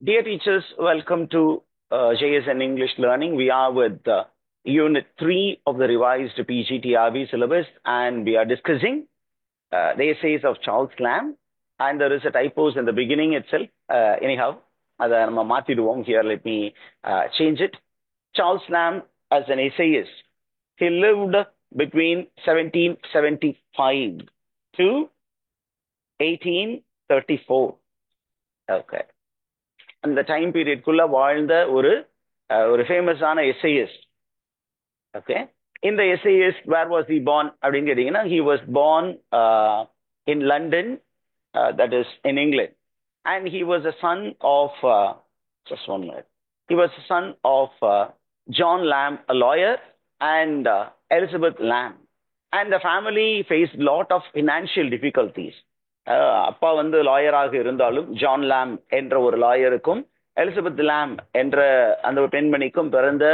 Dear teachers, welcome to JSN English Learning. We are with Unit 3 of the revised PGTRB syllabus, and we are discussing the essays of Charles Lamb. And there is a typos in the beginning itself. Anyhow, அதை நம்ம மாத்திடுவோம். Here, let me change it. Charles Lamb, as an essayist, he lived between 1775 to 1834. Okay. அந்த time பீரியட்குள்ள வாழ்ந்த ஒரு ஃபேமஸான essayist. Okay, இந்த essayist where was he born அப்படின்னு கேட்டீங்கன்னா, he was born in London, that is in England. And he was a son of just one minute he was a son of John Lamb, a lawyer, and Elizabeth Lamb. And the family faced lot of financial difficulties. அப்பா வந்து லாயராக இருந்தாலும் John லாம் என்ற ஒரு லாயருக்கும் Elizabeth லாம் என்ற அந்த பெண்மணிக்கும் பிறந்த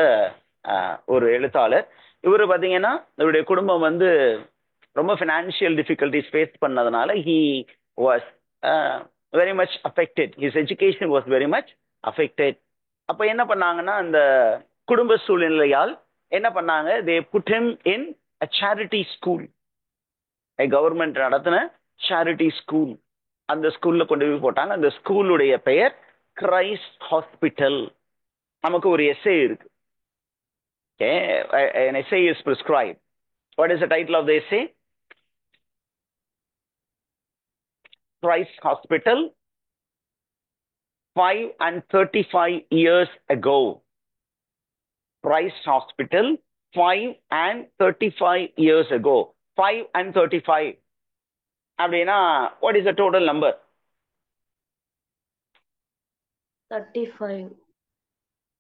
ஒரு எழுத்தாளர். இவர் பார்த்தீங்கன்னா இவருடைய குடும்பம் வந்து ரொம்ப ஃபினான்ஷியல் டிஃபிகல்டிஸ் ஃபேஸ் பண்ணதுனால he was very much affected. His education was very much affected. அப்போ என்ன பண்ணாங்கன்னா, அந்த குடும்ப சூழ்நிலையால் என்ன பண்ணாங்க, they put him in a charity school. Government நடத்தின சேரிட்டி ஸ்கூல். அந்த ஸ்கூல்ல கொண்டு போய் போட்டாங்க. அந்த ஸ்கூலுடைய பெயர் கிரைஸ்ட் ஹாஸ்பிட்டல். நமக்கு ஒரு எஸ்ஏ இருக்கு. An essay is prescribed. What is the title of the essay? Christ Hospital, 5 and 35 years ago. Christ Hospital, 5 and 35 years ago. 5 and 35 அப்படின்னா what is the total number? 35.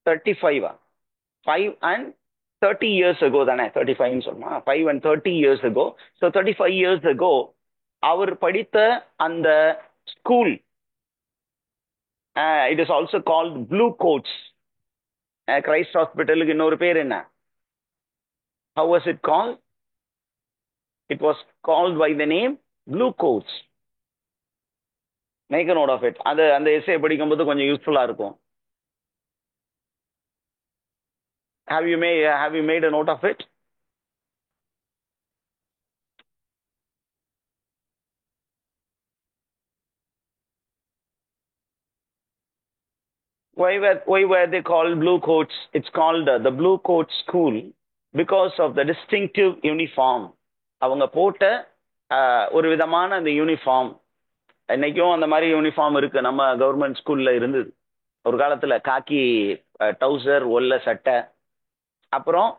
35. 5 and 30 years ago தானே 35 சொன்னா. 5 and 30 years ago. So 35 years ago அவர் படித்த அந்த school, it is also called Blue Coats. Christ ஹாஸ்பிட்டலுக்கு இன்னொரு பேர் என்ன? How was it called? It was called by the name Blue Coats. Make a note of it. அந்த S A படிக்கும்போது கொஞ்சம் யூஸ்ஃபுல்லா இருக்கும். Have you made a note of it? Why were they called Blue Coats? It's called the Blue Coat School because of the distinctive uniform. அவங்க போட்ட ஒரு விதமான அந்த யூனிஃபார்ம். இன்னைக்கும் அந்த மாதிரி யூனிஃபார்ம் இருக்கு. நம்ம கவர்மெண்ட் ஸ்கூல்ல இருந்தது ஒரு காலத்துல. காக்கி டவுசர், ஒல்ல சட்டை, அப்புறம்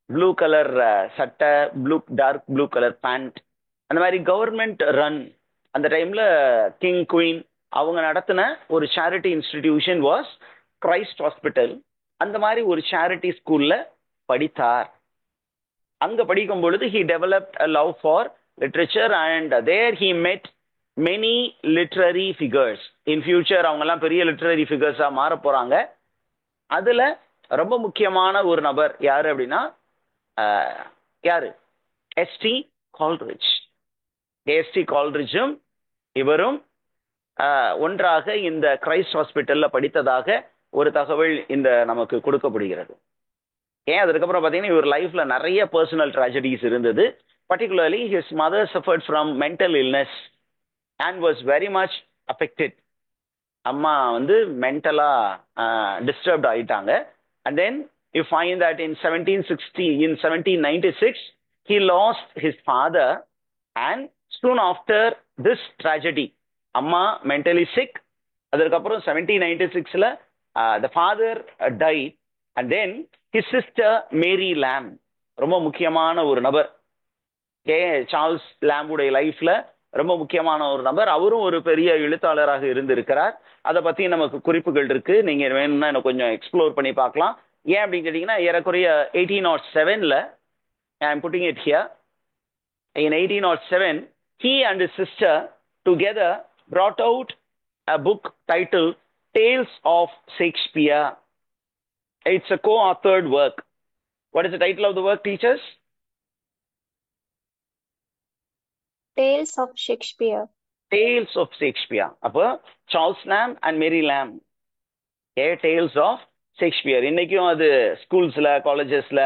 ப்ளூ கலர் சட்டை, டார்க் ப்ளூ கலர் பேண்ட். அந்த மாதிரி கவர்மெண்ட் ரன். அந்த டைம்ல கிங் குயின் அவங்க நடத்தின ஒரு charity institution was Christ hospital. அந்த மாதிரி ஒரு சேரிட்டி ஸ்கூல்ல படித்தார். அங்க படிக்கும் பொழுது he developed a love for literature and there he met many literary figures. In future அவங்க எல்லாம் பெரிய லிட்டரரி ஃபிகர்ஸா மாற போறாங்க. அதுல ரொம்ப முக்கியமான ஒரு நபர் யாரு அப்படின்னா, யாரு? எஸ்டி கால்ட்ரிட்ஜ். எஸ்டி கால்ட்ரிட்ஜும் இவரும் ஒன்றாக இந்த கிரைஸ்ட் ஹாஸ்பிட்டல்ல படித்ததாக ஒரு தகவல் இந்த நமக்கு கொடுக்கப்படுகிறது. அதுக்கப்புறம் பார்த்தீங்கன்னா இவர் லைஃப்ல நிறைய பர்சனல் ட்ராஜடிஸ் இருந்தது. Particularly his mother suffered from mental illness and was very much affected. அம்மா வந்து மென்டலா டிஸ்டர்ப்ட் ஆயிட்டாங்க. And then you find that in 1796 he lost his father and soon after this tragedy, அம்மா மென்டலி சிக். அதுக்கப்புறம் 1796ல the father died and then his sister Mary Lamb, ரொம்ப முக்கியமான ஒரு நபர். Charles லாம்புடைய லைஃப்ல ரொம்ப முக்கியமான ஒரு நபர். அவரும் ஒரு பெரிய எழுத்தாளராக இருந்திருக்கிறார். அதை பத்தி நமக்கு குறிப்புகள் இருக்கு. நீங்க வேணும்னா எனக்கு கொஞ்சம் எக்ஸ்ப்ளோர் பண்ணி பார்க்கலாம். ஏன் அப்படின்னு கேட்டீங்கன்னா, ஏறக்குறைய 1807ல I am putting it here. In 1807 he and his sister together brought out a book titled Tales of Shakespeare. It's a co-authored work. What is the title of the work, teachers? Tales of Shakespeare. Tales of Shakespeare. அப்போ Charles லாம் and மேரி லாம் tales of Shakespeare. இன்னைக்கும் அது ஸ்கூல்ஸ்ல காலேஜஸ்ல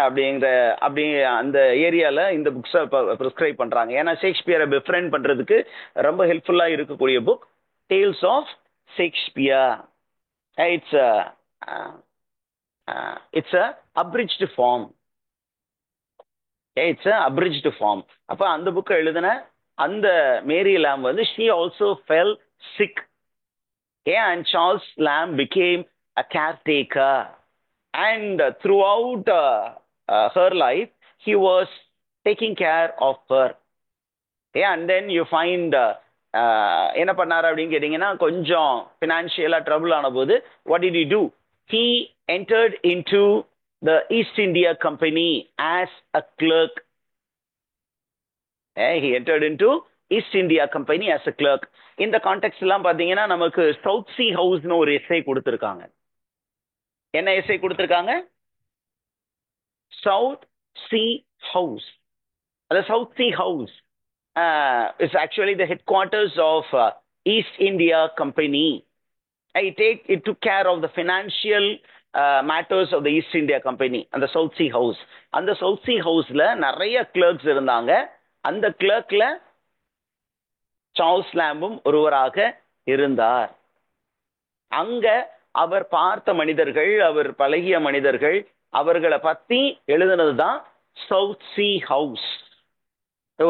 அப்படிங்கிற அப்படி அந்த ஏரியால இந்த புக்ஸை ப்ரிஸ்கிரைப் பண்றாங்க. ஏன்னா ஷேக்ஸ்பியரை பெஃப்ரெண்ட் பண்றதுக்கு ரொம்ப ஹெல்ப்ஃபுல்லா இருக்கக்கூடிய book tales of Shakespeare. It's it's a abridged form. It's a abridged form. அப்ப அந்த புக்கை எழுதின அந்த மேரி லாம் வந்து she also fell sick. And Charles Lamb became a caretaker, and throughout her life, he was taking care of her. And then you find என்ன பண்ணாரு அப்படின்னு கேட்டீங்கன்னா, கொஞ்சம் ஃபினான்ஷியலா ட்ரபிள் ஆன போது what did he do? He entered into the East India Company as a clerk. He entered into East India Company as a clerk. இந்த contact எல்லாம் பாத்தீங்கன்னா நமக்கு சவுத் சி ஹவுஸ்னு ஒரு எஸ்ஸே கொடுத்திருக்காங்க. என்ன எஸ்ஸே கொடுத்திருக்காங்க? South sea house. அந்த south sea house is actually the headquarters of East India Company. It took care of the financial matters of the East India Company. அந்த south sea house, அந்த south C ஹவுஸ்ல நிறைய clerks இருந்தாங்க. அந்த கிளர்க்ல Charles லாம்பும் ஒருவராக இருந்தார். அங்க அவர் பார்த்த மனிதர்கள், அவர் பழகிய மனிதர்கள், அவர்களை பத்தி எழுதுனதுதான் சவுத் சி ஹவுஸ்.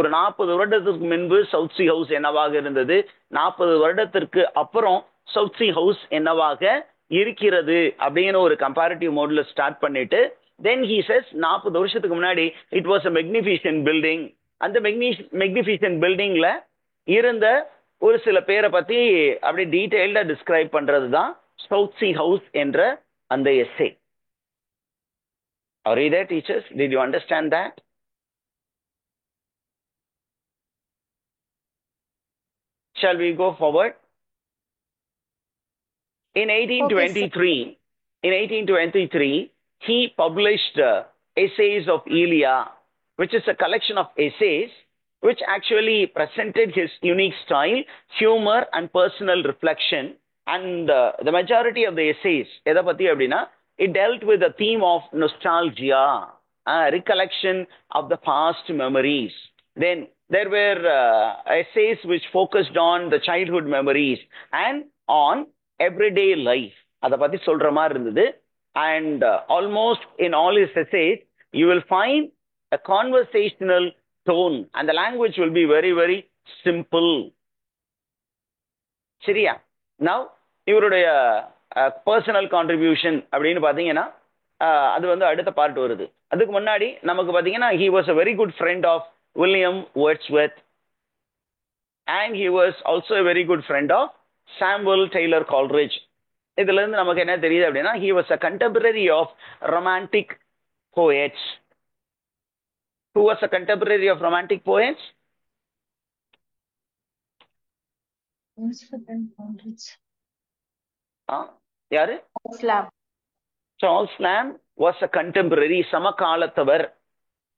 ஒரு 40 வருடத்திற்கு முன்பு சவுத் சி ஹவுஸ் என்னவாக இருந்தது, 40 வருடத்திற்கு அப்புறம் சவுத் சி ஹவுஸ் என்னவாக இருக்கிறது அப்படின்னு ஒரு கம்பேரிட்டிவ் மோட்ல ஸ்டார்ட் பண்ணிட்டு தென் ஹி சேஸ் 40 வருஷத்துக்கு முன்னாடி it was a magnificent building. அந்த magnificent பில்டிங்ல இருந்த ஒரு சில பேரை பத்தி அப்படி டீடைல்டா டிஸ்கிரைப் பண்றது தான் சவுத் சி ஹவுஸ் என்ற அந்த essay. Are you there, teachers? Did you understand that? Shall we go forward? In 1823, he published Essays of Elia, which is a collection of essays which actually presented his unique style, humor, and personal reflection. And the majority of the essays, எதை பத்தி அப்படின்னா, it dealt with the theme of nostalgia, recollection of the past memories. Then there were essays which focused on the childhood memories and on everyday life. அதை பத்தி சொல்ற மாதிரி இருந்தது. And almost in all his essays, you will find a conversational tone, and the language will be very, very simple. சரியா? Now, இவருடைய personal contribution அப்படின்னு பாத்தீங்கன்னா அது வந்து அடுத்த பார்ட் வருது. அதுக்கு முன்னாடி நமக்கு பாத்தீங்கன்னா he was a very good friend of William Wordsworth, and he was also a very good friend of Samuel Taylor Coleridge. இதுல இருந்து நமக்கு என்ன தெரியுது அப்படின்னா he was a contemporary of romantic poets. Who was a contemporary of romantic poets? யாரு? Charles Lamb was a contemporary, சமகாலத்தவர்.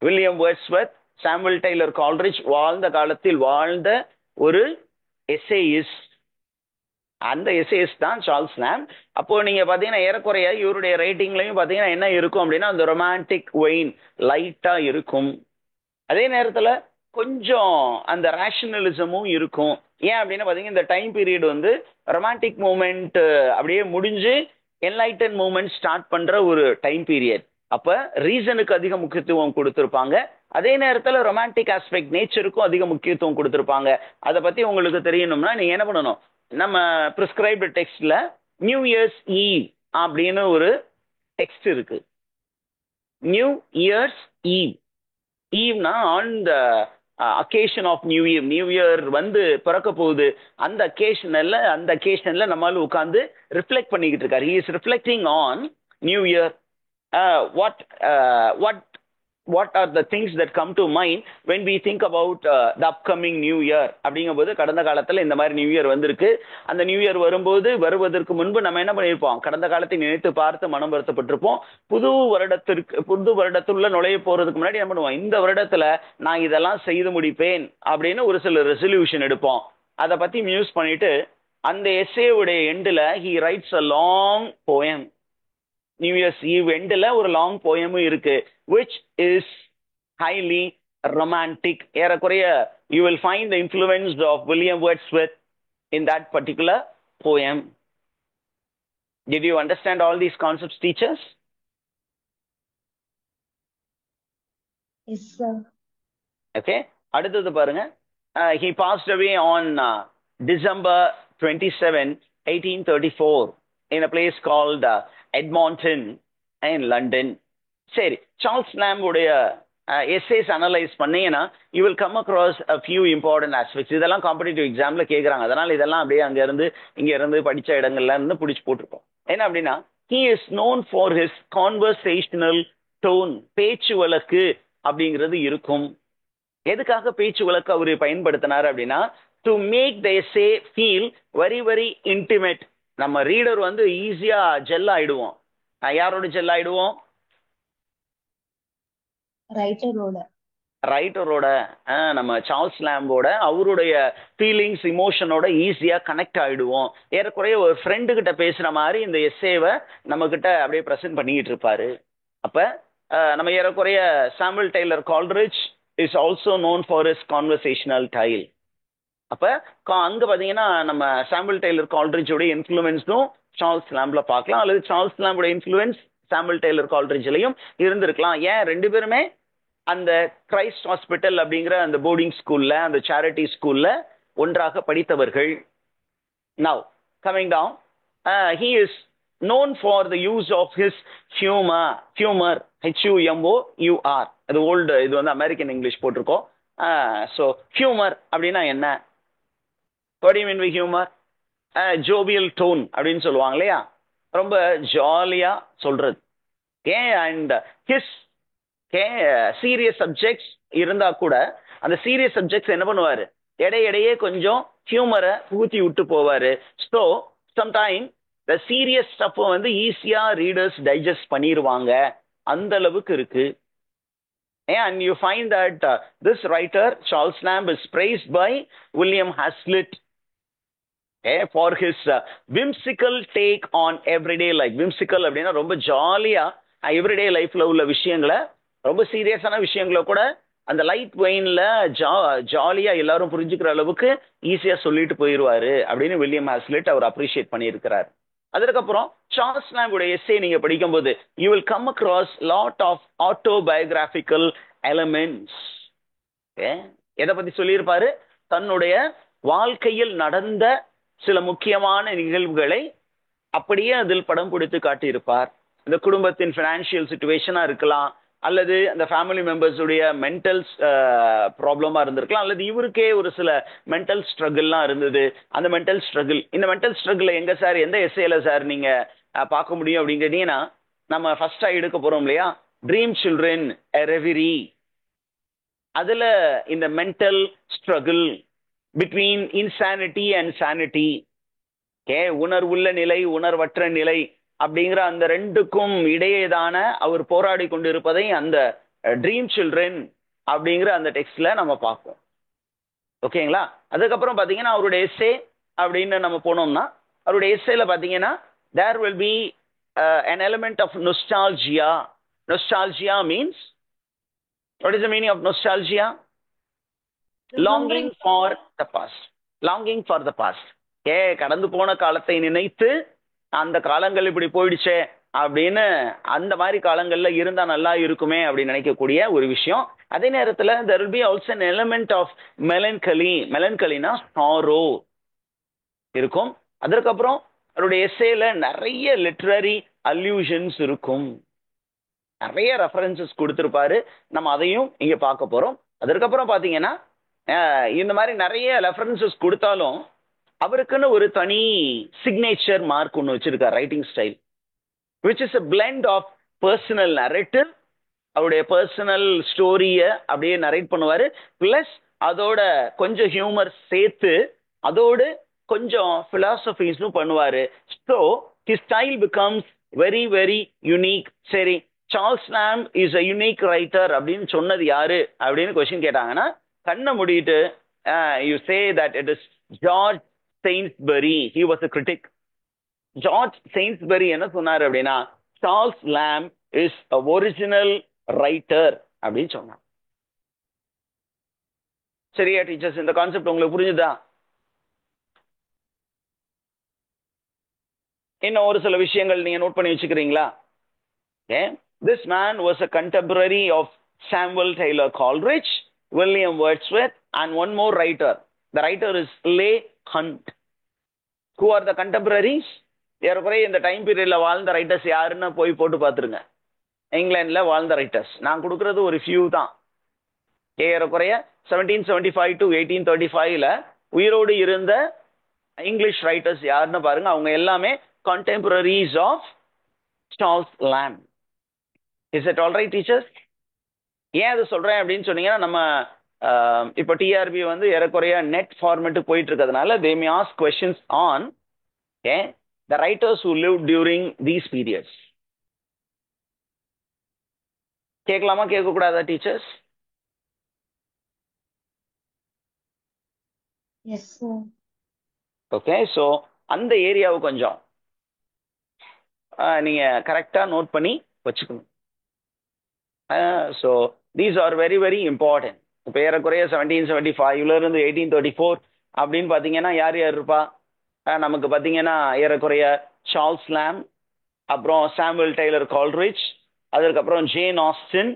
William Wordsworth, Samuel Taylor Coleridge வாழ்ந்த காலத்தில் வாழ்ந்த ஒரு எஸ்ஏயிஸ்ட். அந்த எஸ்ஏயிஸ்ட் தான் சார்ல்ஸ் லாம். அப்போ நீங்க பாத்தீங்கன்னா ஏறக்குறைய இவருடைய ரைட்டிங்லயும் பாத்தீங்கன்னா என்ன இருக்கும் அப்படின்னா அந்த ரொமான்டிக் வெயின் லைட்டா இருக்கும். அதே நேரத்துல கொஞ்சம் அந்த ரேஷனலிசமும் இருக்கும். ஏன் அப்படின்னா பாத்தீங்கன்னா இந்த டைம் பீரியட் வந்து ரொமான்டிக் மூமெண்ட் அப்படியே முடிஞ்சு என்லைட்டன் மூமெண்ட் ஸ்டார்ட் பண்ற ஒரு டைம் பீரியட். அப்ப ரீசனுக்கு அதிக முக்கியத்துவம் கொடுத்திருப்பாங்க. அதே நேரத்துல ரொமான்டிக் ஆஸ்பெக்ட் நேச்சருக்கும் அதிக முக்கியத்துவம் கொடுத்திருப்பாங்க. அதை பத்தி உங்களுக்கு தெரியணும்னா நீங்க என்ன பண்ணணும், நம்ம பிரிஸ்கிரைப்டு டெக்ஸ்ட்ல நியூ இயர்ஸ் ஈவ் அப்படின்னு ஒரு டெக்ஸ்ட் இருக்கு. நியூ இயர்ஸ் ஈவ், ஈவ்னா on the occasion of New Year, New Year வந்து பிறக்க போகுது. அந்த அக்கேஷன்ல நம்மளால உட்கார்ந்து ரிஃப்ளெக்ட் பண்ணிக்கிட்டு இருக்காரு. He is reflecting on new year. what are the things that come to mind when we think about the upcoming new year அப்படிங்கும்போது கடந்த காலத்துல இந்த மாதிரி நியூ இயர் வந்திருக்கு. அந்த நியூ இயர் வருவதற்கு முன்பு நம்ம என்ன பண்ணியிருப்போம், கடந்த காலத்தை நினைத்து பார்த்து மனம் வருத்தப்பட்டிருப்போம். புது வருடத்துள்ள நுழைய போறதுக்கு முன்னாடி என்ன பண்ணுவோம், இந்த வருடத்துல நான் இதெல்லாம் செய்து முடிப்பேன் அப்படின்னு ஒரு சில ரெசல்யூஷன் எடுப்போம். அதை பத்தி மியூஸ் பண்ணிட்டு அந்த எஸ்ஏ உடைய எண்டில் he writes a long poem. New Year's eve எண்டில் ஒரு லாங் போயமும் இருக்கு, which is highly romantic. ஏறக்குறைய you will find the influence of William Wordsworth in that particular poem. Did you understand all these concepts, teachers? Yes, sir. Okay. அடுத்தது பாருங்க. He passed away on December 27, 1834 in a place called Edmonton in London. சரி, Charles lamp உடைய essays analyse பண்ணீங்கன்னா you will come across a few important aspects. இதெல்லாம் competitive எக்ஸாம்ல கேட்குறாங்க, அதனால இதெல்லாம் அப்படியே அங்க இருந்து இங்க இருந்து படிச்ச இடங்கள்ல இருந்து பிடிச்சி போட்டிருக்கோம். என்ன அப்படின்னா, he is known for his conversational tone. பேச்சு வழக்கு அப்படிங்கிறது இருக்கும். எதுக்காக பேச்சு வழக்கு அவரு பயன்படுத்தினார் அப்படின்னா, to make the essay feel very very intimate. நம்ம ரீடர் வந்து ஈஸியா ஜெல் ஆயிடுவோம். யாரோட ஜெல் ஆயிடுவோம்? ரைட்டரோட. நம்ம சார்ல்ஸ் லேம்போட அவருடைய ஃபீலிங்ஸ் இமோஷனோட ஈஸியா கனெக்ட் ஆயிடுவோம். ஏறக்குறைய ஒரு ஃப்ரெண்டு கிட்ட பேசுற மாதிரி இந்த எஸ்ஏவை நம்ம கிட்ட அப்படியே ப்ரெசென்ட் பண்ணிக்கிட்டு இருப்பாரு. அப்ப நம்ம ஏறக்குறைய Samuel Taylor Coleridge is also known for his conversational style. அப்ப அங்க பாத்தீங்கன்னா நம்ம சாமுவல் டெய்லர் கால்ட்ரிட்ஜோட இன்ஃப்ளூயன்ஸும் சார்ல்ஸ் லேம்ப்ல பார்க்கலாம், அல்லது சார்ல்ஸ் லேம்போட இன்ஃப்ளூயன்ஸ் சாமுவல் டெய்லர் கால்ட்ரிட்ஜ்லயும் இருந்திருக்கலாம். ஏன் ரெண்டு பேருமே அந்த கிரைஸ்ட் ஹாஸ்பிட்டல் அப்படிங்கிற அந்த போர்டிங் ஸ்கூல்ல, அந்த சேரிட்டி ஸ்கூல்ல ஒன்றாக படித்தவர்கள். Now coming down, he is known for the use of his humor. HUMOUR. அது ஓல்டு, இது வந்து அமெரிக்கன் இங்கிலீஷ் போட்டிருக்கோம். ஸோ ஹியூமர் அப்படின்னா என்ன? what do you mean by humor? Jovial tone அப்படின்னு சொல்லுவாங்க இல்லையா, ரொம்ப ஜாலியா சொல்றது. அண்ட் ஹிஸ் சீரியஸ் சப்ஜெக்ட்ஸ் இருந்தா கூட அந்த சீரியஸ் சப்ஜெக்ட்ஸ் என்ன பண்ணுவாரு, இடையிடையே கொஞ்சம் ஹியூமரை ஊத்தி விட்டு போவாரு. So sometime the serious stuff வந்து ஈஸியா ரீடர்ஸ் டைஜஸ்ட் பண்ணிடுவாங்க, அந்த அளவுக்கு இருக்கு. And you find that this writer Charles Lamb is praised by William Hazlitt for his whimsical take on everyday life. whimsical அப்படின்னா ரொம்ப ஜாலியா எவ்ரிடே லைஃப்ல உள்ள விஷயங்களை, ரொம்ப சீரியஸான விஷயங்களை கூட அந்த லைட் வெயின்ல ஜாலியா எல்லாரும் புரிஞ்சுக்கிற அளவுக்கு ஈஸியா சொல்லிட்டு போயிடுவாரு அப்படின்னு வில்லியம் ஹாஸ்லிட் அவர் அப்ரிஷியேட் பண்ணியிருக்கிறார். அதுக்கப்புறம் சார்ல்ஸ் லேம்போட எஸ்ஸே நீங்க படிக்கும்போது you will come across lot of autobiographical elements. எதை பத்தி சொல்லியிருப்பாரு? தன்னுடைய வாழ்க்கையில் நடந்த சில முக்கியமான நிகழ்வுகளை அப்படியே அதில் படம் பிடித்து காட்டியிருப்பார். இந்த குடும்பத்தின் பினான்சியல் சிச்சுவேஷனா இருக்கலாம், அல்லது அந்த ஃபேமிலி மெம்பர்ஸுடைய மென்டல் ப்ராப்ளமா இருந்திருக்கலாம், அல்லது இவருக்கே ஒரு சில மென்டல் ஸ்ட்ரகிள்லாம் இருந்தது. அந்த மென்டல் ஸ்ட்ரகிள், இந்த மென்டல் ஸ்ட்ரகிள் எங்க சார், எந்த எஸ்ஏல சார் நீங்க பார்க்க முடியும் அப்படின்னு கேட்டீங்கன்னா, நம்ம ஃபர்ஸ்டா எடுக்க போறோம் இல்லையா, ட்ரீம் சில்ட்ரன் எ ரெவரி. அதுல இந்த mental struggle between insanity and sanity, உணர்வுள்ள நிலை உணர்வற்ற நிலை அப்படிங்கிற அந்த ரெண்டுக்கும் இடையேதான அவர் போராடி கொண்டு இருப்பதை அந்த ட்ரீம் சில்ட்ரன் அப்படிங்கிற அந்த டெக்ஸ்ட்ல நம்ம பார்ப்போம். ஓகேங்களா? அதுக்கப்புறம் பாத்தீங்கன்னா அவருடைய எஸ்ஸே அப்படின்னு நம்ம போனோம்னா, அவருடைய எஸ்ஸேல பாத்தீங்கன்னா there will be an element of nostalgia. Nostalgia means, what is the meaning of nostalgia? Longing for the past. Longing for the past. கடந்து போன காலத்தை நினைத்து அந்த காலங்கள் இப்படி போயிடுச்சே அப்படின்னு, அந்த மாதிரி காலங்கள்ல இருந்தா நல்லா இருக்குமே அப்படின்னு நினைக்கக்கூடிய ஒரு விஷயம். அதே நேரத்துல there will be also an element of melancholy. melancholyனா sorrow இருக்கும். அதற்கப்புறம் அவருடைய எஸ்ஸேல நிறைய லிட்ரரி அல்யூஷன்ஸ் இருக்கும், நிறைய ரெஃபரன்சஸ் கொடுத்திருப்பாரு. நம்ம அதையும் இங்க பார்க்க போறோம். அதற்கப்புறம் பாத்தீங்கன்னா இந்த மாதிரி நிறைய ரெஃபரன்சஸ் கொடுத்தாலும் அவருக்குன்னு ஒரு தனி சிக்னேச்சர் மார்க் ஒன்று வச்சிருக்கார், writing style, which is a blend of personal narrative. அவருடைய பர்சனல் ஸ்டோரிய அப்படியே நரேட் பண்ணுவாரு, பிளஸ் அதோட கொஞ்சம் ஹியூமர் சேர்த்து அதோடு கொஞ்சம் பிலாசபிஸும் பண்ணுவாரு. So his style becomes very very unique. சரி, Charles Lamb is a unique writer அப்படின்னு சொன்னது யாரு அப்படின்னு கொஸ்டின் கேட்டாங்கன்னா, கண்ணை மூடிட்டு you say that it is George Sainsbury, he was a critic. George Sainsbury என்ன சொன்னார் அப்படின்னா, சார்ல்ஸ் லாம் is a original writer அப்படின்னு சொன்னார். சரியா டீச்சர்ஸ், இந்த கான்செப்ட் உங்களுக்கு புரிஞ்சுதா? இன்னும் ஒரு சில விஷயங்கள் நீங்க நோட் பண்ணி வச்சுக்கிறீங்களா? Okay. This man was a contemporary of Samuel Taylor Coleridge, William Wordsworth, and one more writer. The writer is Leigh Hunt. Who are the contemporaries? ஏறக்குறைய இந்த டைம் பீரியட்ல வாழ்ந்த ரைட்டர்ஸ் யாருன்னு போய் போட்டு பார்த்துருங்க. இங்கிலாந்துல வாழ்ந்த ரைட்டர்ஸ் நான் கொடுக்கறது ஒரு ஃபியூ தான். ஏறக்குறைய 1775 to 1835ல உயிரோடு இருந்த இங்கிலீஷ் ரைட்டர்ஸ் யாருன்னு பாருங்க. அவங்க எல்லாமே contemporaries of Charles Lamb. Is it all right, teachers? ஏன் அது சொல்றேன் அப்படின்னு சொன்னீங்கன்னா, நம்ம இப்போ டிஆர்பி வந்து ஏறக்குறைய நெட் ஃபார்மேட்டு போயிட்டு இருக்கிறதுனால they may ask questions on the writers who lived during these periods. கேட்கலாமா கேட்கக்கூடாதா teachers? Yes, sir. Okay, so அந்த ஏரியாவை கொஞ்சம் நீங்க கரெக்டா நோட் பண்ணி வச்சுக்கணும். So these are very very important. இப்போ ஏறக்குறைய 1775ல இருந்து 1834 அப்படின்னு பார்த்தீங்கன்னா யார் யார் இருப்பா? நமக்கு பார்த்தீங்கன்னா ஏறக்குறைய சார்ல்ஸ் லாம், அப்புறம் சாமுவல் டெய்லர் கால்ரிட்ஜ், அதுக்கப்புறம் ஜேன் ஆஸ்டின்,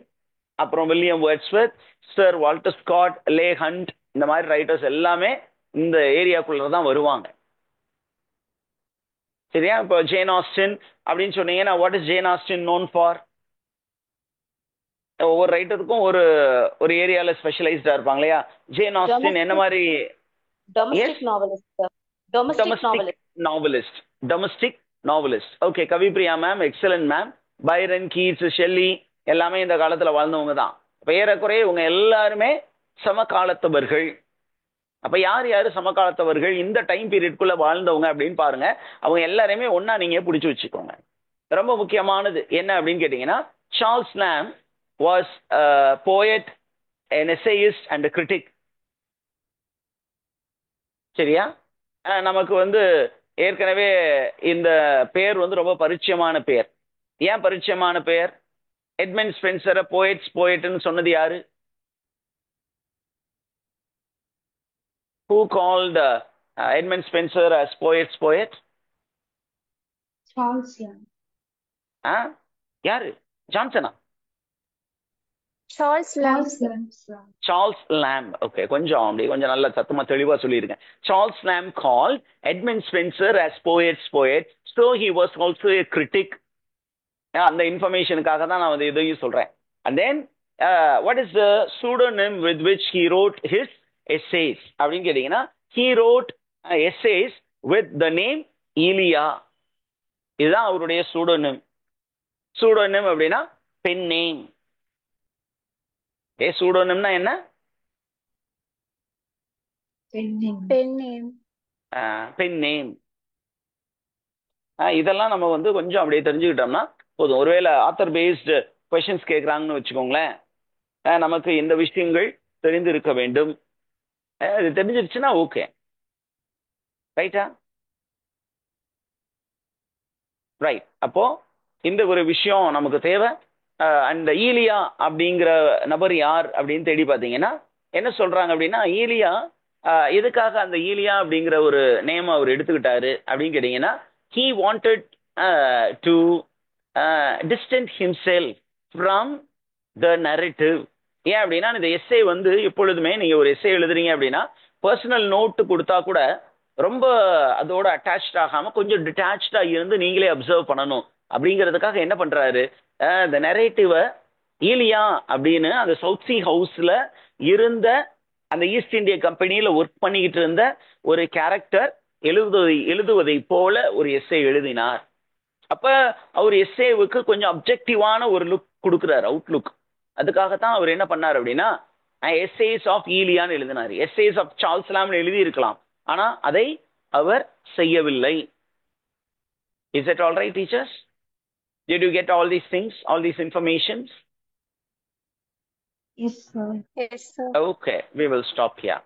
அப்புறம் William Wordsworth, sir Walter Scott, Leigh Hunt, இந்த மாதிரி ரைட்டர்ஸ் எல்லாமே இந்த ஏரியாக்குள்ள தான் வருவாங்க. சரியா? இப்போ ஜேன் ஆஸ்டின் அப்படின்னு சொன்னீங்கன்னா, what is Jane Austen known for? ஒவ்வொரு ரைட்டருக்கும் ஒரு ஒரு ஏரியால ஸ்பெஷலைஸ்டா இருப்பாங்க இல்லையா? ஜேன் ஆஸ்டின் என்ன மாதிரி? Domestic novelist, sir. Domestic novelist. Okay, Kavipriya ma'am, excellent ma'am. Byron, Keats, Shelley எல்லாமே இந்த காலத்துல வாழ்ந்தவங்க தான். இப்ப ஏறக்குறைய இவங்க எல்லாருமே சமகாலத்தவர்கள். அப்ப யார் யாரு சமகாலத்தவர்கள் இந்த டைம் பீரியட்குள்ள வாழ்ந்தவங்க அப்படின்னு பாருங்க. அவங்க எல்லாருமே ஒன்னா நீங்க பிடிச்சு வச்சுக்கோங்க. ரொம்ப முக்கியமானது என்ன அப்படின்னு கேட்டீங்கன்னா, சார்ல்ஸ் லாம் was a poet, an essayist and a critic. சரியா? நமக்கு வந்து ஏற்கனவே இந்த பேர் வந்து ரொம்ப பரிச்சயமான பேர். ஏன் பரிச்சயமான பேர்? எட்மண்ட் ஸ்பென்சரை போயட்னு சொன்னது யாரு? Who called Edmund Spenser as poet? Charles Lamb. யாரு? ஜான்சனா? Charles Lamb. Charles Lamb. Okay, கொஞ்சம் நல்ல சத்தமா தெளிவா சொல்லிருக்கேன். Charles Lamb called Edmund Spenser as poet. So he was also a critic. அந்த இன்ஃபர்மேஷனுக்காக தான் நான் வந்து இதையும் சொல்றேன். And then what is the pseudonym with which he wrote his essays அப்படின்னு கேட்டீங்கன்னா, he wrote essays with the name Elia. இதுதான் அவருடைய pseudonym. Pseudonym அப்படின்னா பென் நேம். pseudonymனா என்ன? Pen name. இதெல்லாம் நம்ம வந்து கொஞ்சம் அப்படியே தெரிஞ்சுக்கிட்டோம்னா போதும். ஒருவேளை ஆத்தர் பேஸ்டு கொஸ்டின்ஸ் கேட்குறாங்கன்னு வச்சுக்கோங்களேன், நமக்கு இந்த விஷயங்கள் தெரிந்து இருக்க வேண்டும். இது தெரிஞ்சிருச்சுன்னா ஓகே, ரைட்டா? ரைட். அப்போ இந்த ஒரு விஷயம் நமக்கு தேவை. அந்த ஈலியா அப்படிங்கிற நபர் யார் அப்படின்னு தேடி பார்த்தீங்கன்னா என்ன சொல்றாங்க அப்படின்னா, ஈலியா எதுக்காக அந்த ஈலியா அப்படிங்கிற ஒரு நேம் அவர் எடுத்துக்கிட்டாரு அப்படின்னு கேட்டீங்கன்னா, he wanted to distance himself from the narrative. ஏன் அப்படின்னா, இந்த எஸ்ஸே வந்து எப்பொழுதுமே நீங்க ஒரு எஸ்ஸே எழுதுறீங்க அப்படின்னா பர்சனல் நோட்டு கொடுத்தா கூட ரொம்ப அதோட அட்டாச்ட் ஆகாம கொஞ்சம் டிட்டாச்சா இருந்து நீங்களே அப்சர்வ் பண்ணணும் அப்படிங்கிறதுக்காக என்ன பண்றாரு, இந்த நரேட்டிவை ஈலியா அப்படின்னு அந்த சவுத் சி ஹவுஸ்ல இருந்த அந்த ஈஸ்ட் இந்திய கம்பெனியில ஒர்க் பண்ணிக்கிட்டு இருந்த ஒரு கேரக்டர் எழுதுவதை போல ஒரு எஸ்ஸே எழுதினார். அப்ப அவர் எஸ்ஸேவுக்கு கொஞ்சம் அப்ஜெக்டிவான ஒரு லுக் கொடுக்குறாரு, அவுட்லுக். அதுக்காகத்தான் அவர் என்ன பண்ணார் அப்படின்னா, எஸ்ஸேஸ் ஆஃப் ஈலியான்னு எழுதினார். எஸ்ஸேஸ் ஆஃப் சார்ல்ஸ் லாம்னு எழுதி இருக்கலாம், ஆனா அதை அவர் செய்யவில்லை. Is it all right, teachers? Did you get all these things, all these informations? Yes, sir. Yes, sir. Okay, we will stop here.